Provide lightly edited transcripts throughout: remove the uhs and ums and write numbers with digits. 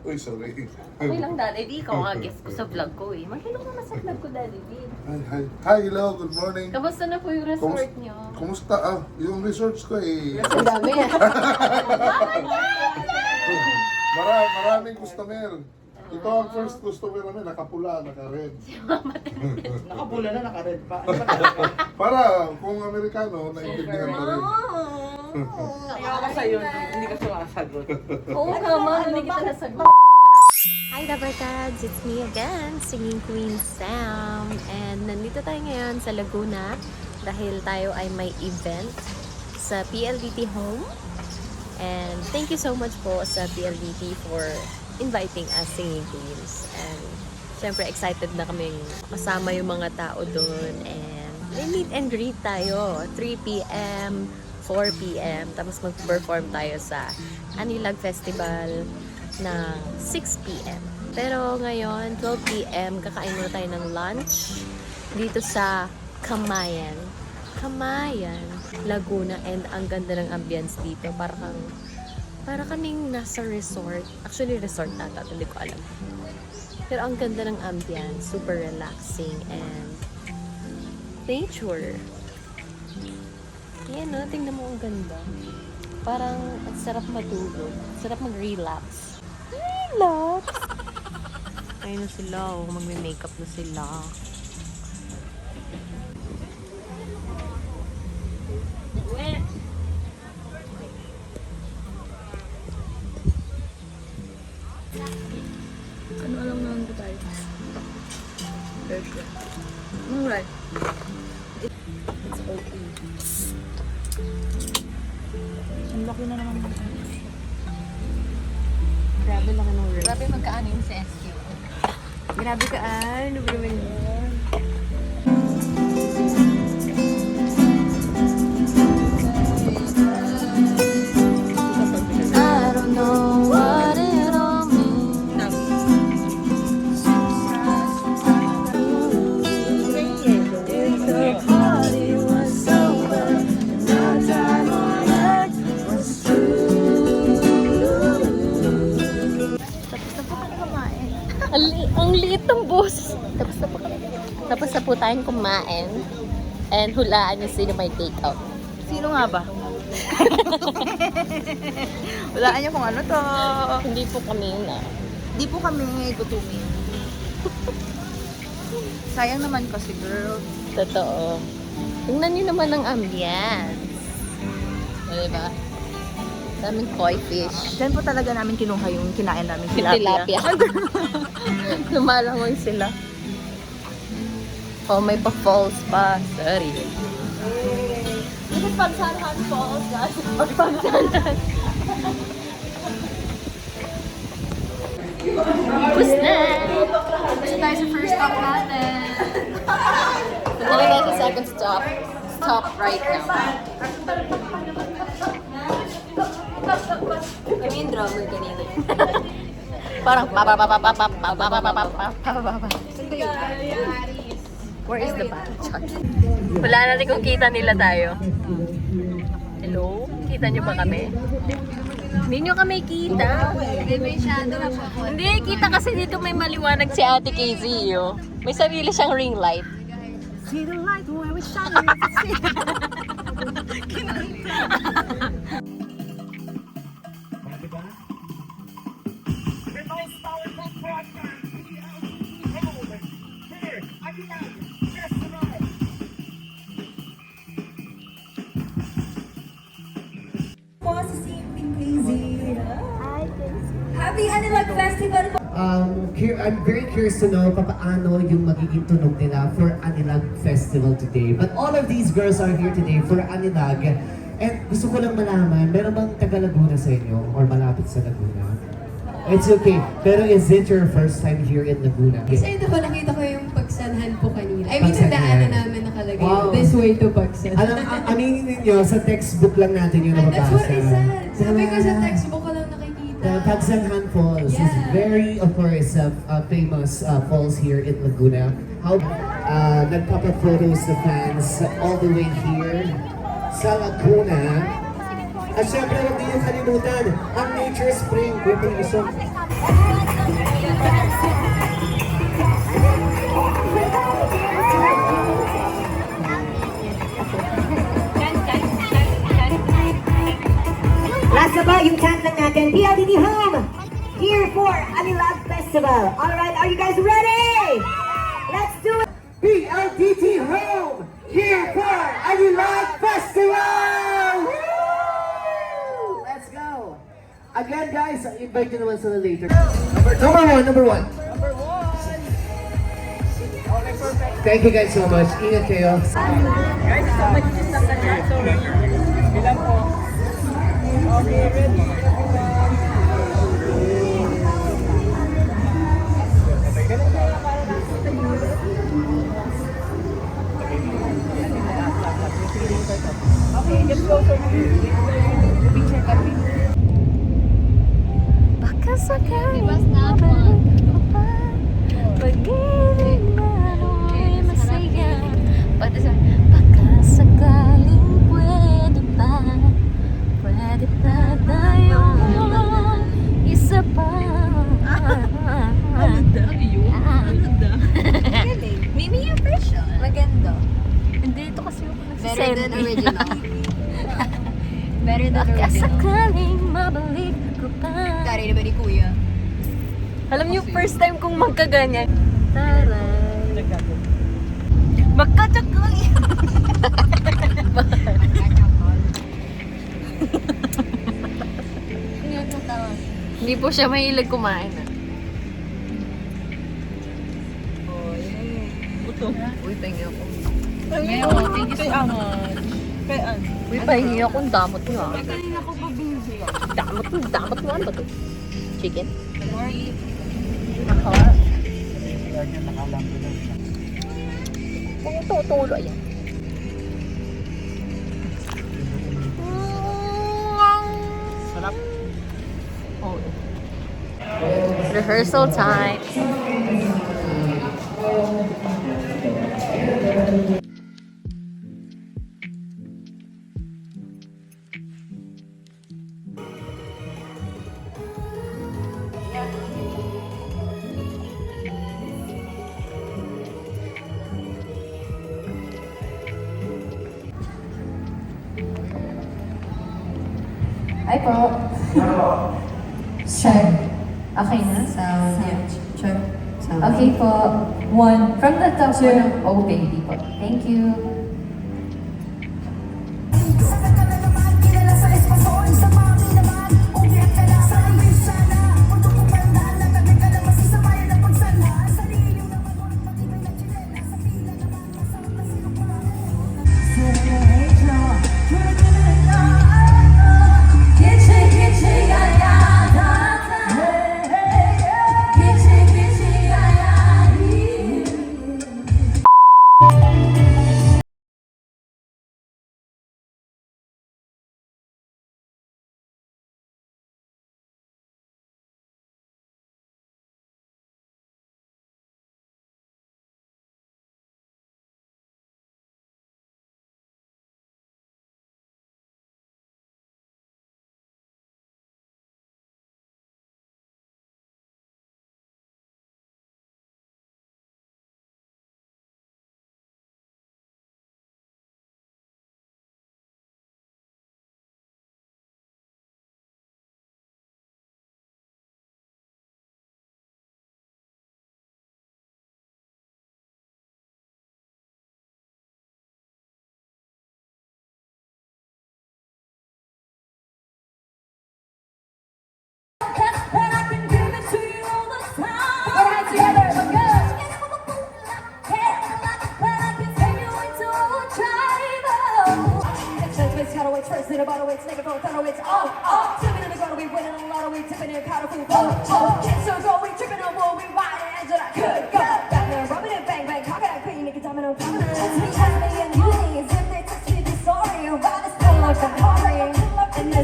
Uy, sorry. Okay lang, Daddy B. Ikaw nga guest ko sa vlog ko eh. Mag-hello naman sa vlog ko, Daddy B. Hi, hello, good morning. Kamusta na po yung resort niyo? Kumusta? Yung resorts ko eh. Ang dami ah. Maraming customer. Ito ang first customer namin, nakapula, naka-red. Nakapula na, naka-red pa. Para kung Amerikano, naintindihan pa rin. Kaya ako sa'yo, hindi ka sumasagot. Oo nga, man. Hindi kita nasagot. Hi Dabarkads! It's me again, Singing Queen Sam. And nandito tayo ngayon sa Laguna dahil tayo ay may event sa PLDT Home. And thank you so much po sa PLDT for inviting us Singing Queens. And syempre excited na kaming kasama yung mga tao doon. And may meet and greet tayo. 3 p.m., 4 p.m. Tapos mag-perform tayo sa Anilag Festival na 6 p.m. Pero ngayon, 12 p.m. kakain muna tayo ng lunch dito sa Camayan, Laguna. And ang ganda ng ambience dito. Para kaming nasa resort. Actually, resort nata. Hindi ko alam. Pero ang ganda ng ambience. Super relaxing and nature. Yan, no? Tingnan mo ang ganda. Parang ang sarap matulog. Sarap mag-relax. Relax! Ayun na sila. Oh. Magme-makeup na sila. Ano alam naman ko tayo? Alright. It's okay. Ang laki na naman. Grabe lang ng rest. Grabe magkaano yung sa SQ. Grabe ka, ano ba naman yun? I don't know what it all means. Their party was over. No time on earth was true. Tapos na po kami kumain. Ang liit ng bus. Tapos na po tayong kumain. And hulaan niyo sino may take out. Sino nga ba? Walaan niyo kung ano to. Hindi po kami na. Di po kami gutumin. Sayang naman kasi, girl. Totoo. Tingnan niyo naman ang ambience. O, diba? Daming koi fish. Diyan po talaga namin kinuha yung kinain namin Tilapia. Lumalangoy sila. Oh, may pa-falls pa. Sorry. This is Pagsanhan Falls, guys. Pagsanhan. Tapos na! Tapos tayo sa first stop natin. Nandito tayo sa second stop. Stop right now. Kami yung drummer kanina. Parang Where is the band? Wala natin kung kita nila tayo. Hello? Kita nyo ba kami? Hindi nyo kami kita. Hindi may shadow na po. Hindi, kita kasi dito may maliwanag si Ate Casey. Oh. May sarili siyang ring light. See the light where we shine. Happy Anilag Festival! I'm very curious to know paano yung magiging tunog nila for Anilag Festival today. But all of these girls are here today for Anilag. And gusto ko lang malaman, meron bang taga Laguna sa inyo or malapit sa Laguna? It's okay. Pero is it your first time here in Laguna? Kasi ito po, nakita ko yung Pagsanhan po kanina. I mean, sa Pagsanhan. daanan namin nakalagay. Wow. This way to Pagsanhan. Aminin ninyo, sa textbook lang natin yung That's nababasa. what I said. Sabi ko sa textbook ko lang nakikita. The Pagsanhan Falls is Yeah. very, of course, famous falls here in Laguna. How nagpapa-photos the fans all the way here sa Laguna. At syempre, huwag niyo kalimutan ang Future Spring, Kuya Pang-isog. Last na ba yung chant lang natin? PLDT Home! Here for Anilag Festival. Alright, are you guys ready? Let's do it! PLDT Home! Here for Anilag Festival! Woo! Let's go! Again guys, invite nyo naman sila later. Number one. Thank you guys so much. Ingat kayo. Guys, so much is lang kanya. So, bilang po. Okay, ready? Okay, just go for picture kami. Baka sakaling mabalik ko pa, pag-ibig na ano'y masaya. Baka sakaling pwede pa tayong isa pa. Mimi yung version. Maganda. Hindi, ito kasi ako Better than nagsisendi. original. Better than Baka original. sakaling mabalik ko pa. Dari na ba ni Kuya? Alam niyo, first time kong magkaganyan. Taray. Magkachakal. Hindi po siya mahilig kumain. Uy, pahingi ako. Thank you so much. Kay Ann. Uy, pahingi ako. Ang damot mo ah. Kanina ko pa busy. Damot mo. Ano ba to? Chicken? Kung ito, tulo. Ayan. Sarap. Oh. Rehearsal time. Hi po. Sure. Okay na? Sound. Yeah. Sure. Okay po. One. From the top to oh baby po. Thank you.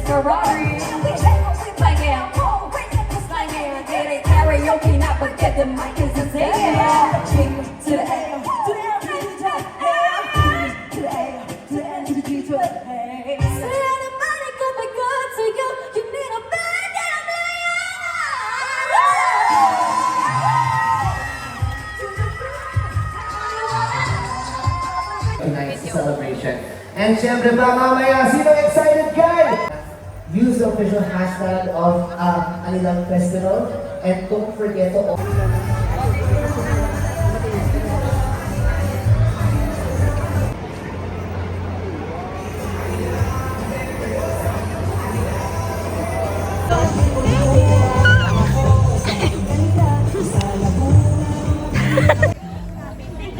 Ferrari. We play it. Oh, we get the slang and get it. Karaoke, not forget the mic is the same. To the A, to the L, to the A, to the A, to the N, to the G, to the A. Say anybody could be good to you. You need a band and check. And syempre ba mamaya, sino excited guy? Use the official hashtag of Anilang Festival. And don't forget to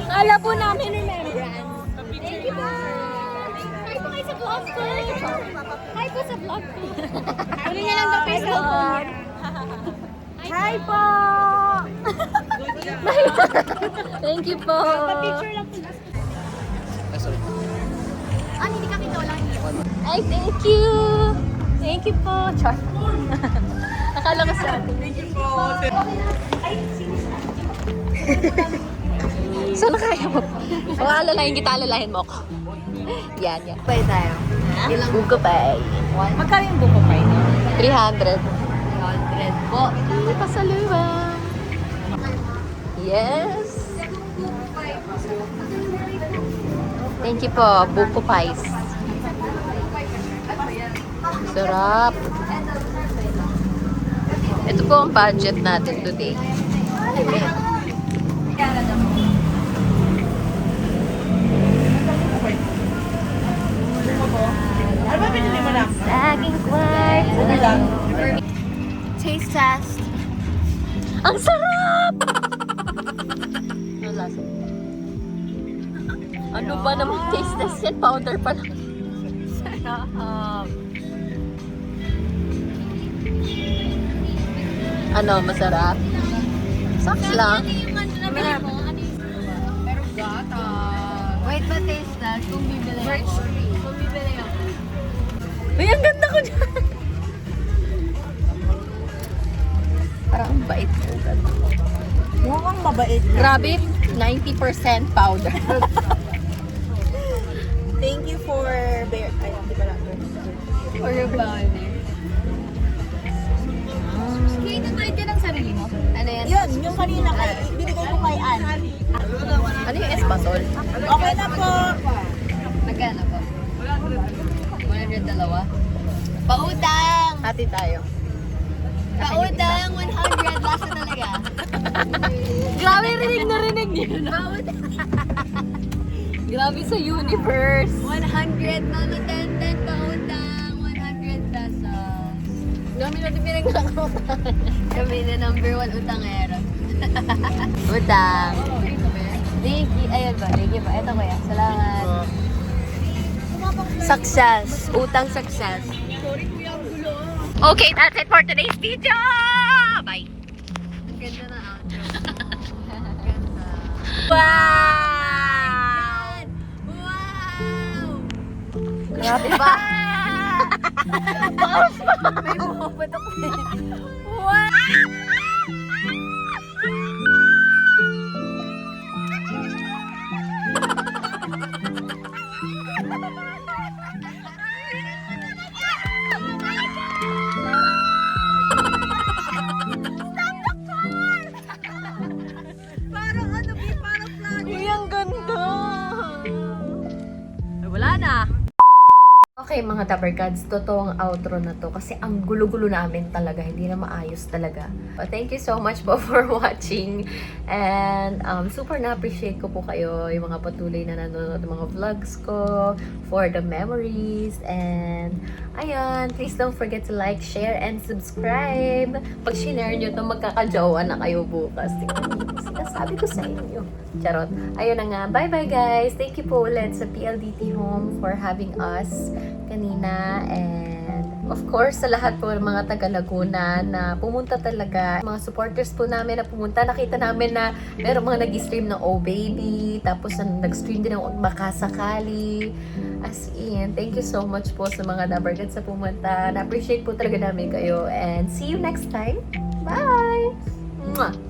Akala po namin remembrance. Thank you po. Hi po kayo sa vlog ko. Hi po sa vlog ko. Huli niya lang daw kayo sa vlog. Hi po. Thank you po. Pa-picture lang po. Hindi kami wala. Ay, thank you. Thank you po. Char. Akala ko sa atin. Thank you po. So, nakaya mo po. O, alalahin kita, alalahin mo ako. Yan, yan. Pwede tayo. Ilang buko pay? Magkano yung buko pay niyo? 300. 100 po. Pasalubong. Yes. Thank you po, buko pies. Sarap. Ito po ang budget natin today. Ano ba pinili mo na? Saging quartz. Taste test. Ang sarap! Ano lasa? Ano ba naman taste test yan? Powder pa lang. Sarap. Ano, masarap? Saks lang. Pero gata. Wait, ba taste test? Kung bibili ako. Kung bibili ako. Uy, ang ganda ko dyan. Parang ang bait ko. Mukhang mabait. Grabe, 90% powder. Thank you for bear. Ay, hindi pala. For your powder. Kaya nag-try ka ng sarili mo? Ano yan? Yun, yung kanina kay, binigay ko kay Ann. Ano yung espasol? Okay na po. Magkano po? 100 dalawa? Pautang! Hati tayo. Pautang! 100! Lasa talaga. Grabe, rinig na rinig niyo. Grabe sa universe. 100! Mama, 10 pautang! 100 pesos. Dami natin pinagkakautahan. Kami na number 1 utangero. Utang. Thank you. Ayun ba? Thank you po. Ito kuya. Salamat. Success. Utang success. Okay, that's it for today's video. Bye. Ganda na outro. Wow! Wow! Grabe ba? May bumapatok na. Wow! Uy, ang ganda! Ay, wala na. Okay mga Tabarkads, totoong outro na to kasi ang gulo-gulo namin talaga, hindi na maayos talaga. But thank you so much po for watching and super na-appreciate ko po kayo, yung mga patuloy na nanonood ng mga vlogs ko, for the memories, and ayan, please don't forget to like, share, and subscribe. Pag shinare nyo to, magkakajowa na kayo bukas. Sinasabi ko sa inyo. Charot. Ayun na nga. Bye-bye guys. Thank you po ulit sa PLDT Home for having us kanina. And of course, sa lahat po ng mga taga Laguna na pumunta talaga. Mga supporters po namin na pumunta. Nakita namin na meron mga nag-stream ng Oh Baby. Tapos nag-stream din ng Makasakali. As in, thank you so much po sa mga Dabarkads sa pumunta. Na-appreciate po talaga namin kayo. And see you next time. Bye! Mwah!